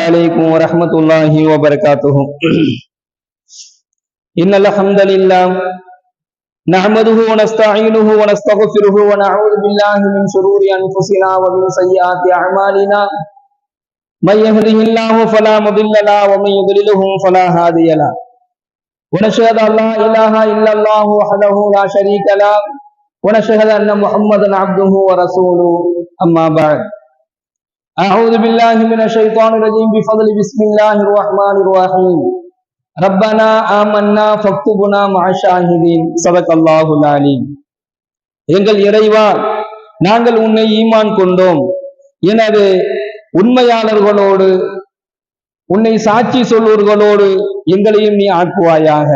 عليكم ورحمة الله وبركاته. إن الحمد لله نحمده ونستعينه ونستغفره ونعوذ بالله من شرور أنفسنا ومن سيئات أعمالنا. من يهده الله فلا مضل له ومن يضلله فلا هادي له. ونشهد أن لا إله إلا الله وحده لا شريك له ونشهد أن محمدا عبده ورسوله. أما بعد، أعوذ بالله من الشيطان الرجيم بفضل بسم الله الرحمن الرحيم. ربنا آمنا فاكتبنا مع الشاهدين. صدق الله العليم. எங்கள் இறைவா, நாங்கள் உன்னை ஈமான் கொண்டோம், எனவே உண்மையாளர்களோடு உன்னை சாட்சி சொல்வர்களோடு எங்களையும் நீ ஆக்குவாயாக.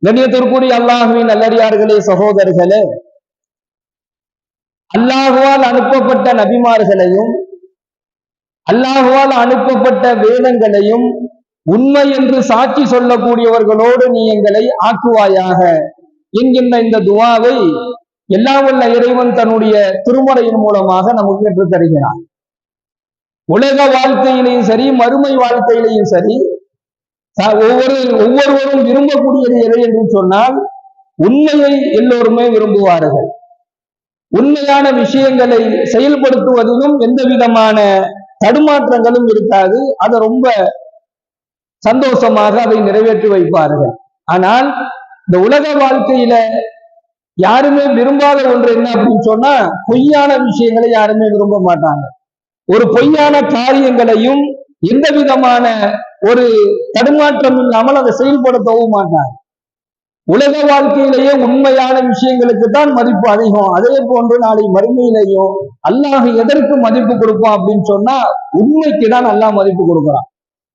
கண்ணியத்திற்குரிய அல்லாஹுவின் நல்லடியார்களே, சகோதரர்களே, அல்லாஹுவால் அனுப்பப்பட்ட நபிமார்களையும் அல்லாஹுவால் அனுப்பப்பட்ட வேதங்களையும் உண்மை என்று சாட்சி சொல்லக்கூடியவர்களோடு நீ எங்களை ஆக்குவாயாக என்கின்ற இந்த துவாவை எல்லாம் வல்ல இறைவன் தன்னுடைய திருமறையின் மூலமாக நமக்கு பெற்றுத் தருகிறான். உலக வாழ்க்கையிலையும் சரி, மறுமை வாழ்க்கையிலையும் சரி, ஒவ்வொருவரும் விரும்பக்கூடியது எது என்று சொன்னால் உண்மையை எல்லோருமே விரும்புவார்கள். உண்மையான விஷயங்களை செயல்படுத்துவதிலும் எந்த விதமான தடுமாற்றங்களும் இருக்காது. அதை ரொம்ப சந்தோஷமாக அதை நிறைவேற்றி வைப்பார்கள். ஆனால் இந்த உலக வாழ்க்கையில யாருமே விரும்பாத ஒன்று என்ன அப்படின்னு சொன்னா, பொய்யான விஷயங்களை யாருமே விரும்ப மாட்டாங்க. ஒரு பொய்யான காரியங்களையும் எந்த விதமான ஒரு தடுமாற்றம் இல்லாமல் அதை செயல்படுத்தவும் மாட்டாங்க. உலக வாழ்க்கையிலேயே உண்மையான விஷயங்களுக்கு தான் மதிப்பு அதிகம். அதே போன்று நாளை மறுமையிலேயும் அல்லாஹ் எதற்கு மதிப்பு கொடுப்பான் அப்படின்னு சொன்னா, உண்மைக்கு தான் அல்லாஹ் மதிப்பு கொடுக்கிறான்.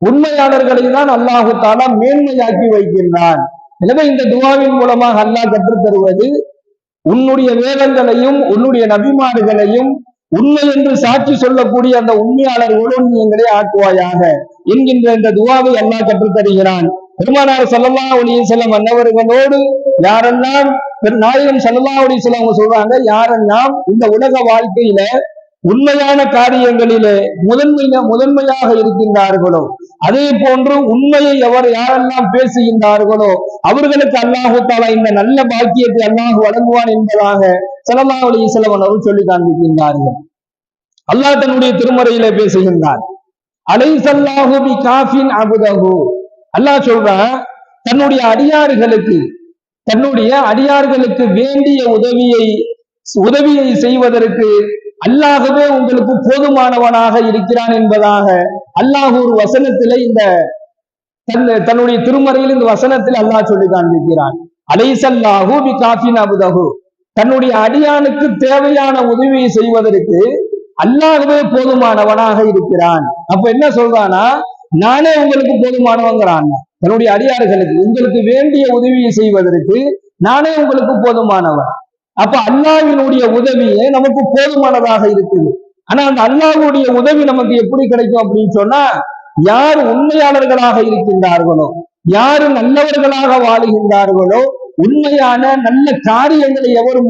உண்மையாளர்களை தான் அல்லாஹு தஆலா மேன்மையாக்கி வைக்கின்றான். எனவே இந்த துஆவின் மூலமாக அல்லாஹ் கற்றுத் தருவது, உன்னுடைய வேதங்களையும் உன்னுடைய நபிமார்களையும் உண்மை என்று சாட்சி சொல்லக்கூடிய அந்த உண்மையாளர்களோடு நீ எங்களை ஆக்குவாயாக என்கின்ற இந்த துஆவை அல்லாஹ் கற்றுத் தருகிறான். பெருமானார் ஸல்லல்லாஹு அலைஹி வஸல்லம் அன்னவர்களோடு யாரெல்லாம் நாயகம் ஸல்லல்லாஹு அலைஹி வஸல்லம் அவங்க சொல்றாங்க, யாரெல்லாம் இந்த உலக வாழ்க்கையில உண்மையான காரியங்களிலே முதன்மையாக இருக்கின்றார்களோ, அதே போன்று உண்மையை யாரெல்லாம் பேசுகின்றார்களோ அவர்களுக்கு அல்லாஹு தஆலா இந்த நல்ல பாக்கியத்தை அல்லாஹ் வழங்குவான் என்பதாக ஸல்லல்லாஹு அலைஹி வஸல்லம் அவர்கள் சொல்லி காண்பிக்கின்றார்கள். அல்லாஹ் தன்னுடைய திருமறையிலே பேசுகின்றார். அலைஸல்லாஹு பிகாஃபின் அப்தஹு. அல்லாஹ் சொல்றான், தன்னுடைய அடியார்களுக்கு வேண்டிய உதவியை செய்வதற்கு அல்லாஹ்வே உங்களுக்கு போதுமானவனாக இருக்கிறான் என்பதாக அல்லாஹ் ஒரு வசனத்திலே தன்னுடைய திருமறையில் இந்த வசனத்தில் அல்லாஹ் சொல்லி காண்பிக்கிறான். அலைஸல்லாஹு பிகாஃபின் அப்தஹு. தன்னுடைய அடியானுக்கு தேவையான உதவியை செய்வதற்கு அல்லாஹ்வே போதுமானவனாக இருக்கிறான். அப்ப என்ன சொல்றானா, நானே உங்களுக்கு போதுமானவங்கிறான். தன்னுடைய அடியார்களுக்கு உங்களுக்கு வேண்டிய உதவியை செய்வதற்கு நானே உங்களுக்கு போதுமானவன். அப்ப அல்லாஹ்வினுடைய உதவியே நமக்கு போதுமானதாக இருக்குது. ஆனா அந்த அல்லாஹ்வுடைய உதவி நமக்கு எப்படி கிடைக்கும் அப்படின்னு சொன்னா, யார் உண்மையாளர்களாக இருக்கின்றார்களோ, யாரு நல்லவர்களாக வாழுகின்றார்களோ, உண்மையான நல்ல காரியங்களை எவர்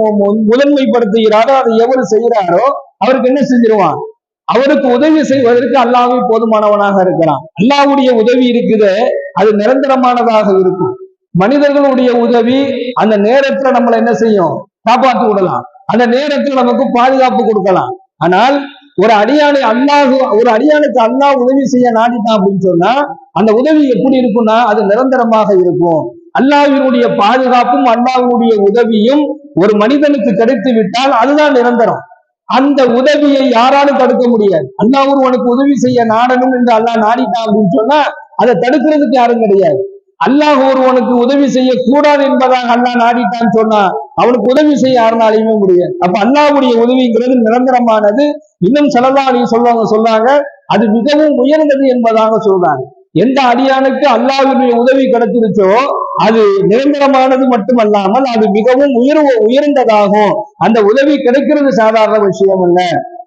முதன்மைப்படுத்துகிறாரோ, அதை எவர் செய்கிறாரோ அவருக்கு என்ன செஞ்சிருவான், அவருக்கு உதவி செய்வதற்கு அல்லாஹ்வே போதுமானவனாக இருக்கிறான். அல்லாஹ்வுடைய உதவி இருக்குது, அது நிரந்தரமானதாக இருக்கும். மனிதர்களுடைய உதவி அந்த நேரத்துல நம்மளை என்ன செய்யும், காப்பாற்றி விடலாம், அந்த நேரத்தில் நமக்கு பாதுகாப்பு கொடுக்கலாம். ஆனால் ஒரு அடியானுக்கு அல்லாஹ் உதவி செய்ய நாடிட்டான் அப்படின்னு சொன்னா அந்த உதவி எப்படி இருக்கும்னா, அது நிரந்தரமாக இருக்கும். அல்லாஹ்வினுடைய பாதுகாப்பும் அல்லாஹ்வுடைய உதவியும் ஒரு மனிதனுக்கு கிடைத்து விட்டால் அதுதான் நிரந்தரம். அந்த உதவியை யாராலும் தடுக்க முடியாது. அல்லாஹ் ஒருவனுக்கு உதவி செய்ய நாடணும் என்று அல்லாஹ் நாடிட்டான் அப்படின்னு சொன்னா அதை தடுக்கிறதுக்கு யாரும் கிடையாது. அல்லாஹ் ஒருவனுக்கு உதவி செய்ய கூடாது என்பதாக அல்லாஹ் நாடிட்டான்னு சொன்னா அவனுக்கு உதவி செய்ய யாருனாலையுமே முடியாது. அப்ப அல்லாஹ்வுடைய உதவிங்கிறது நிரந்தரமானது. இன்னும் ஸல்லல்லாஹு அலைஹி வஸல்லம் சொல்றாங்க, அது மிகவும் உயர்ந்தது என்பதாக சொல்றாங்க. எந்த அடியானுக்கு அல்லாஹ்வுடைய உதவி கிடைச்சிருச்சோ அது நிரந்தரமானது மட்டுமல்லாமல் அது மிகவும் உயர்ந்ததாகும். அந்த உதவி கிடைக்கிறது சாதாரண விஷயம் அல்ல.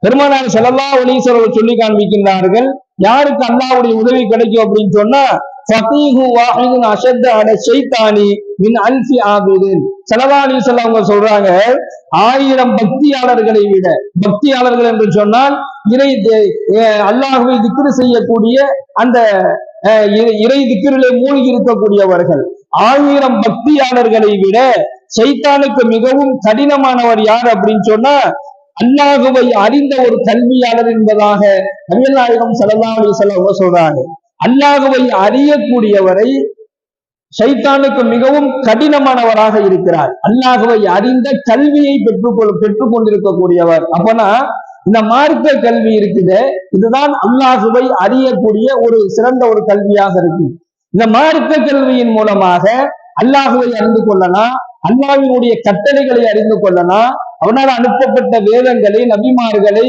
பெருமானார் ஸல்லல்லாஹு அலைஹி வஸல்லம் சொல்லி காண்பிக்கின்றார்கள், யாருக்கு அல்லாஹ்வுடைய உதவி கிடைக்கும் அப்படின்னு சொன்னா, ஃபகீஹு வாஹிதுன் அஷத்த அல ஷைத்தானி மின் அல்ஃபி ஆபிதின். ஸல்லல்லாஹு அலைஹி வஸல்லம் அவங்க சொல்றாங்க, 1000 பக்தியாளர்களை விட, பக்தியாளர்கள் என்று சொன்னால் அல்லாஹ்வை திக்ரு செய்யக்கூடிய அந்த இறை திக்ரிலே மூழ்கி இருக்கக்கூடியவர்கள், 1000 பக்தியாளர்களை விட சைத்தானுக்கு மிகவும் கடினமானவர் யார் அப்படின்னு சொன்னா அல்லாஹுவை அறிந்த ஒரு கல்வியாளர் என்பதாக நபிகள் நாயகம் ஸல்லல்லாஹு அலைஹி வஸல்லம் சொல்றாங்க. அல்லாஹுவை அறியக்கூடியவரை ஷைத்தானுக்கு மிகவும் கடினமானவராக இருக்கிறார். அல்லாஹுவை அறிந்த கல்வியை பெற்றுக் கொண்டிருக்கக்கூடியவர். அப்பனா இந்த மார்க்க கல்வி இருக்குது, இதுதான் அல்லாஹுவை அறியக்கூடிய ஒரு சிறந்த ஒரு கல்வியாக இருக்கு. இந்த மார்க்க கல்வியின் மூலமாக அல்லாஹுவை அறிந்து கொள்ளலாம், அல்லாஹ்வினுடைய கட்டளைகளை அறிந்து கொள்ளலாம், அவனால் அனுப்பப்பட்ட வேதங்களை, நபிமார்களை,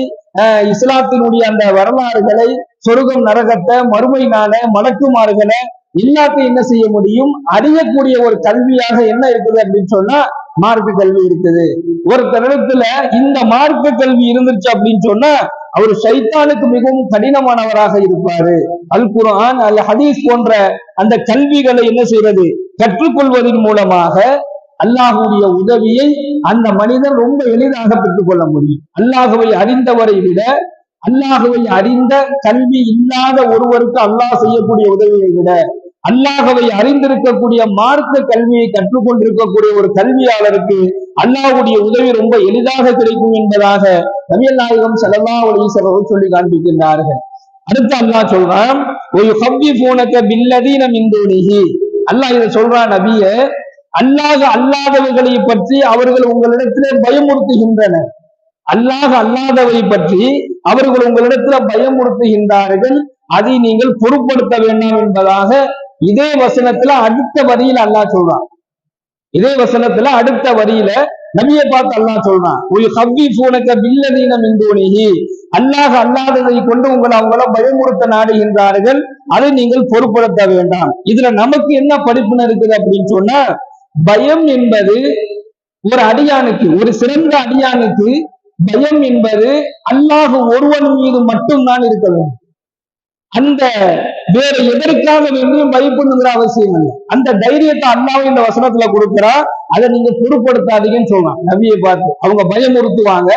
இஸ்லாத்தினுடைய அந்த வரலாறுகளை, சொர்க்கம் நரகத்தை, மறுமை நாள, மலக்குமார்களை எல்லாத்தையும் என்ன செய்ய முடியும், அறியக்கூடிய ஒரு கல்வியாக என்ன இருக்குது அப்படின்னு சொன்னா மார்க்க கல்வி இருக்குது. ஒரு தருணத்துல இந்த மார்க்க கல்வி இருந்துச்சு அப்படின்னு சொன்னா அவர் ஷைத்தானுக்கு மிகவும் கடினமானவராக இருப்பாரு. அல் குர்ஆன், அல் ஹதீஸ் போன்ற அந்த கல்விகளை என்ன செய்யறது, கற்றுக்கொள்வதன் மூலமாக அல்லாஹுடைய உதவியை அந்த மனிதன் ரொம்ப எளிதாக பெற்றுக் கொள்ள முடியும். அல்லாஹுவை அறிந்தவரை விட அல்லாஹுவை அறிந்த கல்வி இல்லாத ஒருவருக்கு அல்லாஹ் செய்யக்கூடிய உதவியை விட அல்லாஹுவை அறிந்திருக்கக்கூடிய மார்க்க கல்வியை கற்றுக்கொண்டிருக்கக்கூடிய ஒரு கல்வியாளருக்கு அல்லாஹ்வுடைய உதவி ரொம்ப எளிதாக கிடைக்கும் என்பதாக நபிகள் நாயகம் ஸல்லல்லாஹு அலைஹி வஸல்லம் சொல்லி காண்பிக்கின்றார்கள். அடுத்து அல்லாஹ் சொல்றான், அல்லாஹ் இதை சொல்றான், நபியே அல்லாஹ் அல்லாதவர்களை பற்றி அவர்கள் உங்களிடத்திலே பயமுறுத்துகின்றனர். அல்லாஹ் அல்லாதவை பற்றி அவர்கள் உங்களிடத்துல பயமுறுத்துகின்றார்கள், அதை நீங்கள் பொருட்படுத்த வேண்டாம் என்பதாக இதே வசனத்துல அடுத்த வரியில அல்லாஹ் சொல்றான். இதே வசனத்துல அடுத்த வரியில நபியை பார்த்து அல்லாஹ் சொல்றான், அல்லாஹ் அல்லாததை கொண்டு அவங்கள பயமுறுத்த நாடுகின்றார்கள், அதை நீங்கள் பொருட்படுத்த வேண்டாம். இதுல நமக்கு என்ன படிப்புன்னு இருக்குது அப்படின்னு சொன்னா, பயம் என்பது ஒரு அடியானுக்கு, ஒரு சிறந்த அடியானுக்கு பயம் என்பது அல்லாஹ் ஒருவன் மீது மட்டும்தான் இருக்க வேண்டும். அந்த வேற எதற்காக வேண்டியும் பயப்படுங்கிற அவசியம் இல்லை. அந்த தைரியத்தை அல்லாஹ் இந்த வசனத்துல கொடுக்கிறா, அதை நீங்க பொருட்படுத்தாதீங்கன்னு சொல்றான் நபியை பார்த்து. அவங்க பயமுறுத்துவாங்க,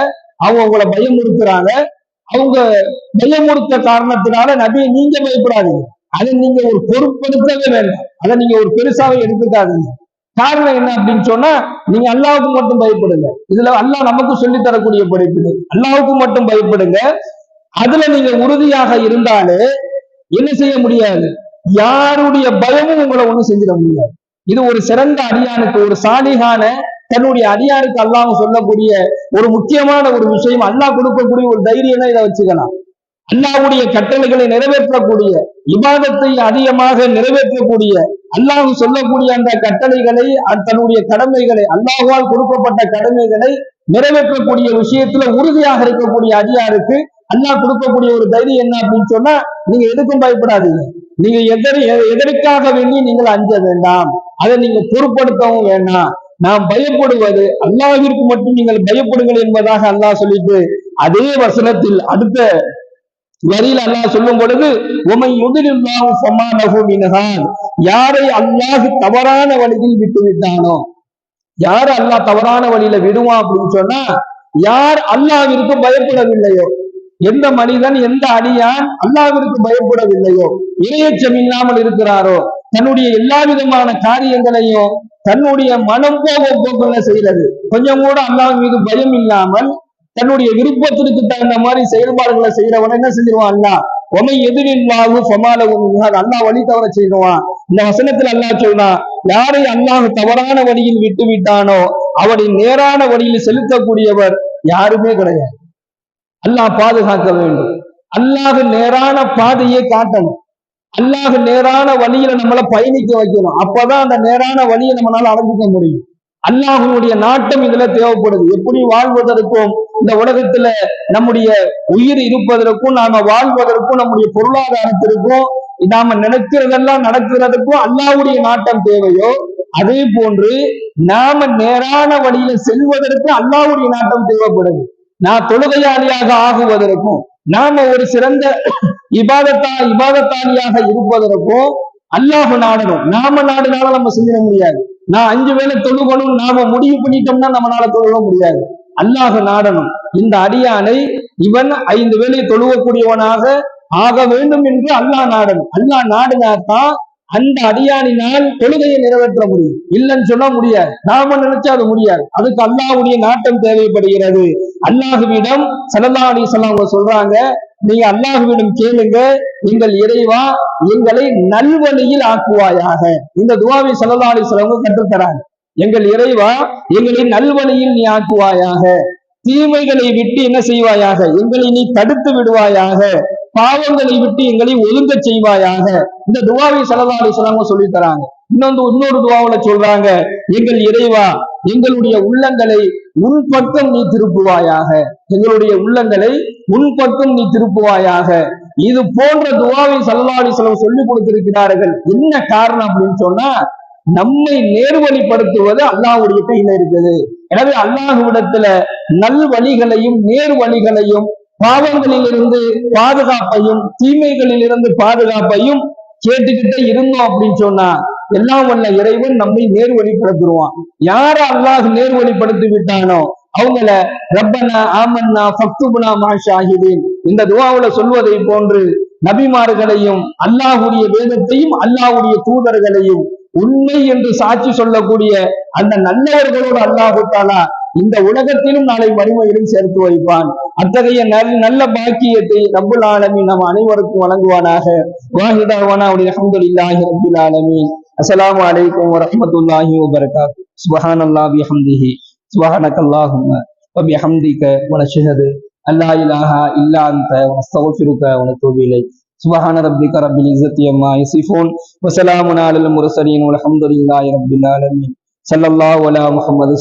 அவங்க உங்களை பயமுறுத்துறாங்க, அவங்க பயமுறுத்த காரணத்தினால நபியை நீங்க பயப்படாதீங்க, அதை நீங்க ஒரு பொருட்படுத்தவே வேண்டாம், அதை நீங்க ஒரு பெருசாவே எடுத்துக்காதீங்க. காரணம் என்ன அப்படின்னு சொன்னா, நீங்க அல்லாஹ்வுக்கு மட்டும் பயப்படுங்க. இதுல அல்லாஹ் நமக்கு சொல்லி தரக்கூடிய படிப்பு, அல்லாஹ்வுக்கு மட்டும் பயப்படுங்க. அதுல நீங்க உறுதியாக இருந்தாலே என்ன செய்ய முடியாது, யாருடைய பயமும் உங்களை ஒண்ணும் செஞ்சிட முடியாது. இது ஒரு சிறந்த அடியானுக்கு, ஒரு சாலிகான தன்னுடைய அடியானுக்கு அல்லாஹ் சொல்லக்கூடிய ஒரு முக்கியமான ஒரு விஷயம், அல்லாஹ் கொடுக்கக்கூடிய ஒரு தைரியம் தான். இதை வச்சுக்கலாம். அல்லாஹ்வுடைய கட்டளைகளை நிறைவேற்றக்கூடிய, இபாதத்தை அதிகமாக நிறைவேற்றக்கூடிய, அல்லாஹ் சொல்லக்கூடிய அந்த கட்டளைகளை, தன்னுடைய கடமைகளை, அல்லாஹ்வால் கொடுக்கப்பட்ட கடமைகளை நிறைவேற்றக்கூடிய விஷயத்துல உறுதியாக இருக்கக்கூடிய அடியாருக்கு அல்லாஹ் கொடுக்கக்கூடிய ஒரு தைரியம் என்ன அப்படின்னு சொன்னா, நீங்க எதுக்கும் பயப்படாதீங்க, நீங்க எதற்காக வேண்டி நீங்கள் அஞ்ச வேண்டாம், அதை நீங்க பொருட்படுத்தவும் வேண்டாம், நாம் பயப்படுவது அல்லாஹ்விற்கு மட்டும் நீங்கள் பயப்படுங்கள் என்பதாக அல்லாஹ் சொல்லிட்டு அதே வசனத்தில் அடுத்த வரியில் அல்லாஹ் சொல்லும் பொழுது, யாரை அல்லாஹ் தவறான வழியில் விட்டு விட்டானோ, யார் அல்லாஹ் தவறான வழியில விடுவான் அப்படின்னு சொன்னா, யார் அல்லாஹ்விற்கு பயப்படவில்லையோ, எந்த மனிதன், எந்த அடியான் அல்லாஹ்விற்கு பயப்படவில்லையோ, இரையச்சம் இல்லாமல் இருக்கிறாரோ, தன்னுடைய எல்லா விதமான காரியங்களையும் தன்னுடைய மனம் போக்குள்ள செய்யறது, கொஞ்சம் கூட அல்லாஹ் மீது பயம் இல்லாமல் தன்னுடைய விருப்பத்திற்கு தகுந்த மாதிரி செயல்பாடுகளை செய்யறவன என்ன செஞ்சிருவான், அல்லாஹ் உமை எதிரில்லாஹு ஃபமாலஹு, அல்லாஹ் வழி தவற செய்வான். இந்த வசனத்தில் அல்லாஹ் சொல்றான், யாரை அல்லாஹ் தவறான வழியில் விட்டு விட்டானோ அவரை நேரான வழியில் செலுத்தக்கூடியவர் யாருமே கிடையாது. அல்லாஹ் பாதுகாக்க வேண்டும். அல்லாஹ் நேரான பாதையை காட்டணும், அல்லாஹ் நேரான வழியில நம்மளை பயணிக்க வைக்கணும். அப்பதான் அந்த நேரான வழியை நம்மளால அடைஞ்சிக்க முடியும். அல்லாஹ்வுடைய நாட்டம் இதுல தேவைப்படுது. எப்படி வாழ்வதற்கும், இந்த உலகத்துல நம்முடைய உயிர் இருப்பதற்கும், நாம வாழ்வதற்கும், நம்முடைய பொருளாதாரத்திற்கும், நாம நினைக்கிறதெல்லாம் நடக்கிறதுக்கும் அல்லாஹ்வுடைய நாட்டம் தேவையோ, அதே போன்று நாம நேரான வழியில செல்வதற்கு அல்லாஹ்வுடைய நாட்டம் தேவைப்படுது. நான் தொழுகையாளியாக ஆகுவதற்கும், நாம ஒரு சிறந்த இபாதத்தாளியாக இருப்பதற்கும் அல்லாஹ் நாடணும். நாம நாடுனால நம்ம செஞ்சிட முடியாது. நான் 5 வேளை தொழுகணும் நாம முடிவு பண்ணிட்டோம்னா நம்மளால தொழுக முடியாது. அல்லாஹ் நாடணும். இந்த அடியானை இவன் 5 வேளை தொழுவக்கூடியவனாக ஆக வேண்டும் என்று அல்லாஹ் நாடணும். அல்லாஹ் நாடினாத்தான் அந்த அடியானினால் தொழுகையை நிறைவேற்ற முடியும். இல்லைன்னு சொல்ல முடியாது. நாம நினைச்சா அது முடியாது. அதுக்கு அல்லாஹ்வுடைய நாட்டம் தேவைப்படுகிறது. அல்லாஹ்விடம் ஸல்லல்லாஹு அலைஹி வஸல்லம் சொல்றாங்க, நீங்க அல்லாஹ்விடம் கேளுங்க, எங்கள் இறைவா எங்களை நல்வழியில் ஆக்குவாயாக. இந்த துஆவை ஸல்லல்லாஹு அலைஹி வஸல்லம் கற்றுத்தராங்க. எங்கள் இறைவா எங்களை நல்வழியில் நீ ஆக்குவாயாக, தீமைகளை விட்டு என்ன செய்வாயாக, எங்களை நீ தடுத்து விடுவாயாக, பாவங்களை விட்டு எங்களை ஒழுங்க செய்வாயாக. இந்த துஆவை ஸல்லல்லாஹு அலைஹி வஸல்லம் சொல்லி தராங்க. இன்னொரு துஆவுல சொல்றாங்க, எங்கள் இறைவா எங்களுடைய உள்ளங்களை உன் பக்கம் நீ திருப்புவாயாக, எங்களுடைய உள்ளங்களை உன் பக்கம் நீ திருப்புவாயாக. இது போன்ற துஆவை ஸல்லல்லாஹு அலைஹி வஸல்லம் சொல்லி கொடுத்திருக்கிறார்கள். என்ன காரணம் அப்படின்னு சொன்னா, நம்மை நேர்வழிப்படுத்துவது அல்லாஹ்வுடைய கையில இருக்குது. எனவே அல்லாஹ்விடத்துல நல் வழிகளையும் நேர் வழிகளையும், பாவங்களிலிருந்து பாதுகாப்பையும் தீமைகளில் இருந்து பாதுகாப்பையும் கேட்டுக்கிட்டே இருந்தோம் அப்படின்னு சொன்னா எல்லாம் வல்ல இறைவன் நம்மை நேர்வழிப்படுத்துவான். யார அல்லாஹ் நேர்வழிப்படுத்தி விட்டானோ அவங்கள ரப்பனா ஆமன்னா ஃபக்துபுனா மா ஷாஹிதீன் இந்த துஆவுல சொல்வதை போன்று நபிமார்களையும் அல்லாஹ்வுடைய வேதத்தையும் அல்லாஹ்வுடைய தூதர்களையும் உண்மை என்று சாட்சி சொல்லக்கூடிய அந்த நல்லவர்களோடு அல்லாஹ் தஆலா இந்த உலகத்திலும் நாளை மறுமையிலும் சேர்த்து வைப்பான். அத்தகைய நல்ல பாக்கியத்தை ரப்புல் ஆலமீன் நம் அனைவருக்கும் வழங்குவானாக. வாஹிதாவானா அல்ஹம்துலில்லாஹி ரப்பில் ஆலமீன். அஸ்ஸலாமு அலைக்கும் வரஹ்மத்துல்லாஹி வபரகாத்துஹு. சுப்ஹானல்லாஹி வபிஹம்திஹி சுப்ஹானக்கல்லாஹும்ம வபிஹம்திக வனஷ்ஹது அல்லா இலாஹா இல்லா அன்த வனஸ்தக்ஃபிருக வனதூபு இலைக். சுப்ஹான ரப்பிக ரப்பில் இஸ்ஸத்தி அம்மா யசிஃபூன் வஸலாமுன் அலல் முர்ஸலீன் வல்ஹம்துலில்லாஹி ரப்பில் ஆலமீன். ஸல்லல்லாஹு அலா முஹம்மது